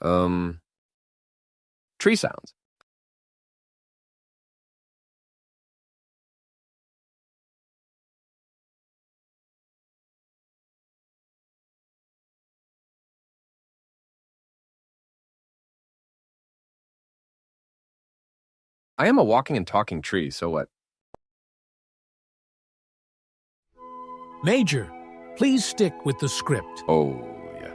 Um, Tree sounds. I am a walking and talking tree, so what? Major, please stick with the script. Oh, yeah.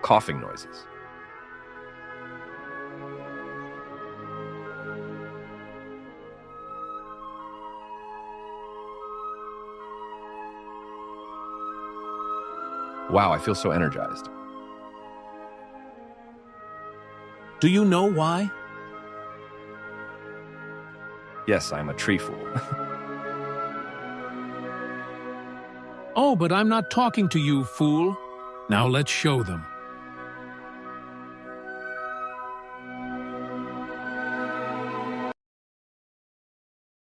Coughing noises. Wow, I feel so energized. Do you know why? Yes, I'm a tree fool. Oh, but I'm not talking to you, fool. Now let's show them.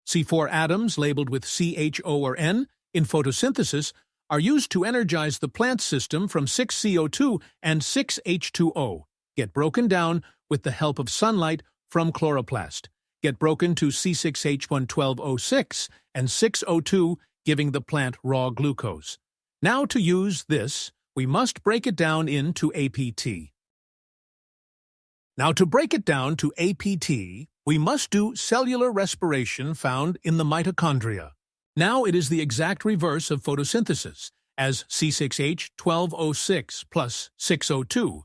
C4 atoms labeled with CHO or N in photosynthesis are used to energize the plant system from 6CO2 and 6H2O, get broken down with the help of sunlight from chloroplast, get broken to C6H12O6 and 6O2, giving the plant raw glucose. Now to use this, we must break it down into APT. Now to break it down to APT, we must do cellular respiration found in the mitochondria. Now it is the exact reverse of photosynthesis, as C6H12O6 plus 6O2,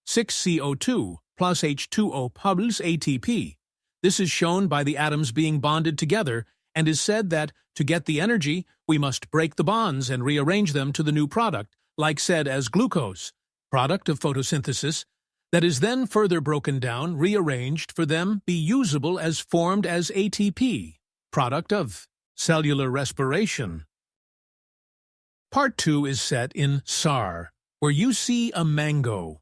6CO2 plus H2O plus ATP. This is shown by the atoms being bonded together and is said that, to get the energy, we must break the bonds and rearrange them to the new product, like said as glucose, product of photosynthesis, that is then further broken down, rearranged for them be usable as formed as ATP, product of cellular respiration. Part 2 is set in SAR, where you see a mango.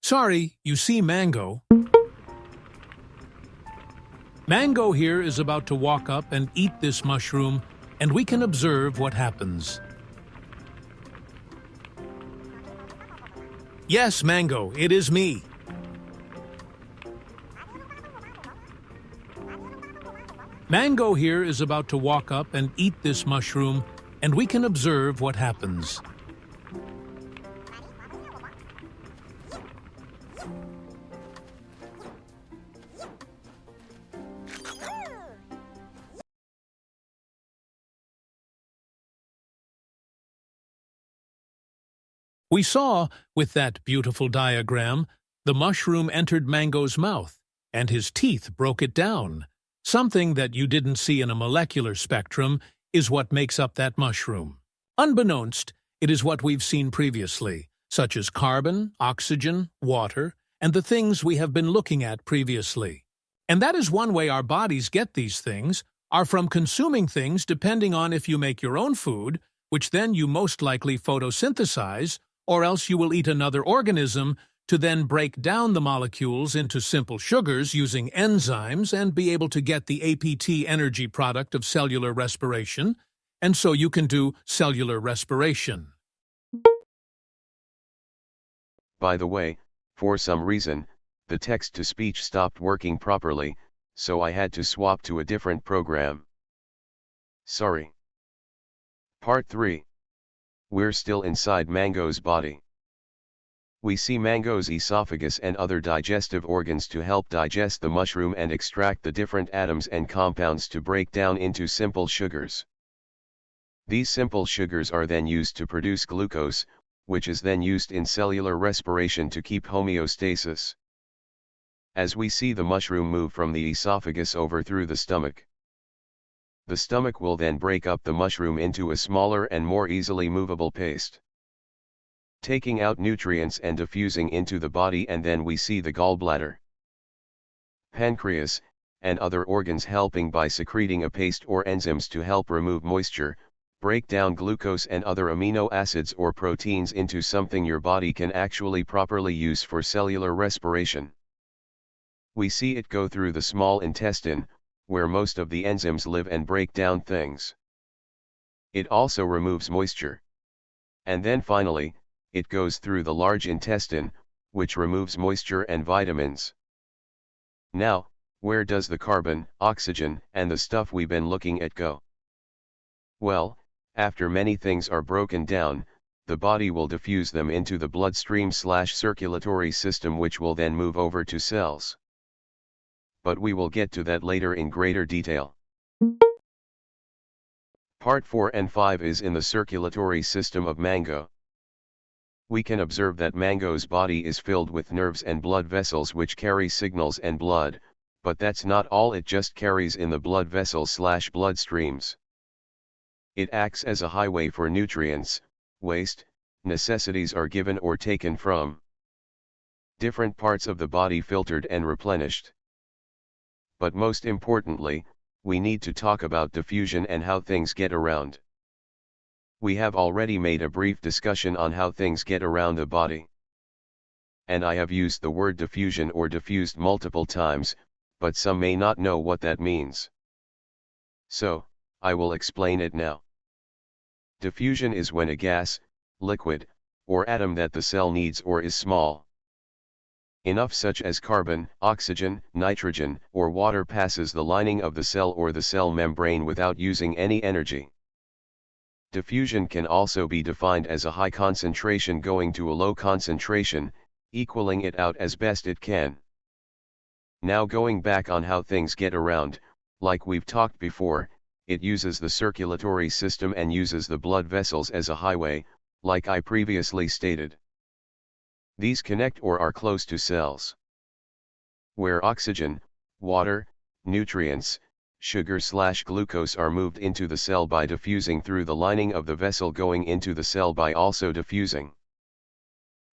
Sorry, you see mango. Mango here is about to walk up and eat this mushroom, and we can observe what happens. Yes, Mango, it is me. Mango here is about to walk up and eat this mushroom, and we can observe what happens. We saw, with that beautiful diagram, the mushroom entered Mango's mouth, and his teeth broke it down. Something that you didn't see in a molecular spectrum is what makes up that mushroom. Unbeknownst, it is what we've seen previously, such as carbon, oxygen, water, and the things we have been looking at previously. And that is one way our bodies get these things, are from consuming things depending on if you make your own food, which then you most likely photosynthesize, or else you will eat another organism to then break down the molecules into simple sugars using enzymes and be able to get the APT energy product of cellular respiration, and so you can do cellular respiration. By the way, for some reason, the text-to-speech stopped working properly, so I had to swap to a different program. Sorry. Part 3. We're still inside Mango's body. We see Mango's esophagus and other digestive organs to help digest the mushroom and extract the different atoms and compounds to break down into simple sugars. These simple sugars are then used to produce glucose, which is then used in cellular respiration to keep homeostasis. As we see the mushroom move from the esophagus over through the stomach. The stomach will then break up the mushroom into a smaller and more easily movable paste, taking out nutrients and diffusing into the body, and then we see the gallbladder, pancreas, and other organs helping by secreting a paste or enzymes to help remove moisture, break down glucose and other amino acids or proteins into something your body can actually properly use for cellular respiration. We see it go through the small intestine, where most of the enzymes live and break down things. It also removes moisture. And then finally, it goes through the large intestine, which removes moisture and vitamins. Now, where does the carbon, oxygen, and the stuff we've been looking at go? Well, after many things are broken down, the body will diffuse them into the bloodstream/circulatory system, which will then move over to cells. But we will get to that later in greater detail. Part 4 and 5 is in the circulatory system of mango. We can observe that mango's body is filled with nerves and blood vessels which carry signals and blood, but that's not all it just carries in the blood vessels/bloodstreams. It acts as a highway for nutrients, waste, necessities are given or taken from different parts of the body, filtered and replenished. But most importantly, we need to talk about diffusion and how things get around. We have already made a brief discussion on how things get around the body. And I have used the word diffusion or diffused multiple times, but some may not know what that means. So, I will explain it now. Diffusion is when a gas, liquid, or atom that the cell needs or is small enough, such as carbon, oxygen, nitrogen, or water, passes the lining of the cell or the cell membrane without using any energy. Diffusion can also be defined as a high concentration going to a low concentration, equaling it out as best it can. Now, going back on how things get around, like we've talked before, it uses the circulatory system and uses the blood vessels as a highway, like I previously stated. These connect or are close to cells, where oxygen, water, nutrients, sugar/glucose are moved into the cell by diffusing through the lining of the vessel, going into the cell by also diffusing.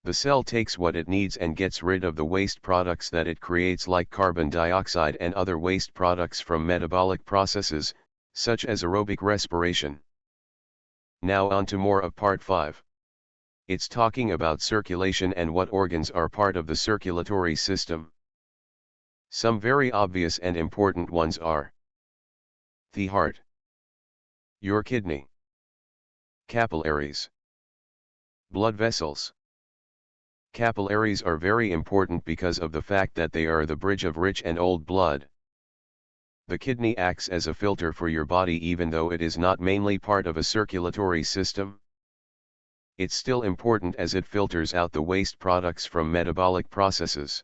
The cell takes what it needs and gets rid of the waste products that it creates, like carbon dioxide and other waste products from metabolic processes, such as aerobic respiration. Now on to more of part 5. It's talking about circulation and what organs are part of the circulatory system. Some very obvious and important ones are the heart, your kidney, capillaries, blood vessels. Capillaries are very important because of the fact that they are the bridge of rich and old blood. The kidney acts as a filter for your body, even though it is not mainly part of a circulatory system. It's still important as it filters out the waste products from metabolic processes.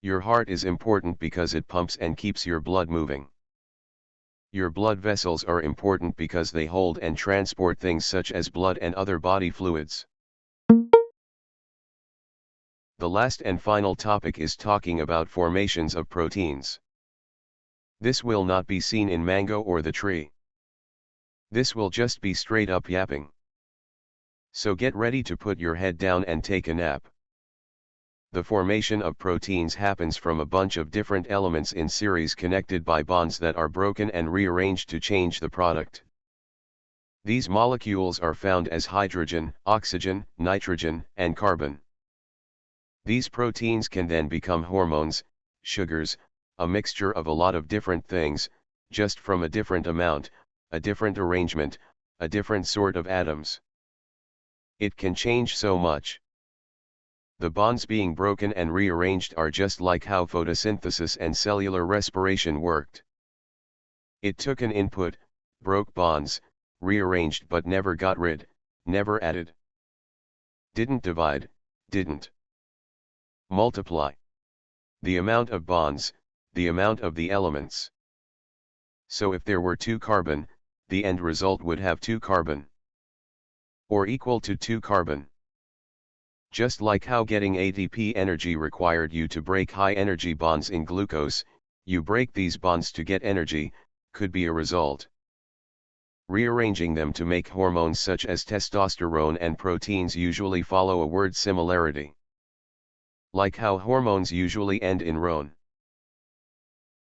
Your heart is important because it pumps and keeps your blood moving. Your blood vessels are important because they hold and transport things such as blood and other body fluids. The last and final topic is talking about formations of proteins. This will not be seen in mango or the tree. This will just be straight up yapping. So get ready to put your head down and take a nap. The formation of proteins happens from a bunch of different elements in series connected by bonds that are broken and rearranged to change the product. These molecules are found as hydrogen, oxygen, nitrogen, and carbon. These proteins can then become hormones, sugars, a mixture of a lot of different things, just from a different amount, a different arrangement, a different sort of atoms. It can change so much. The bonds being broken and rearranged are just like how photosynthesis and cellular respiration worked. It took an input, broke bonds, rearranged but never got rid, never added. Didn't divide, didn't multiply. The amount of bonds, the amount of the elements. So if there were 2 carbon, the end result would have 2 carbon. Or equal to 2 carbon. Just like how getting ATP energy required you to break high energy bonds in glucose, you break these bonds to get energy, could be a result. Rearranging them to make hormones such as testosterone and proteins usually follow a word similarity. Like how hormones usually end in -rone.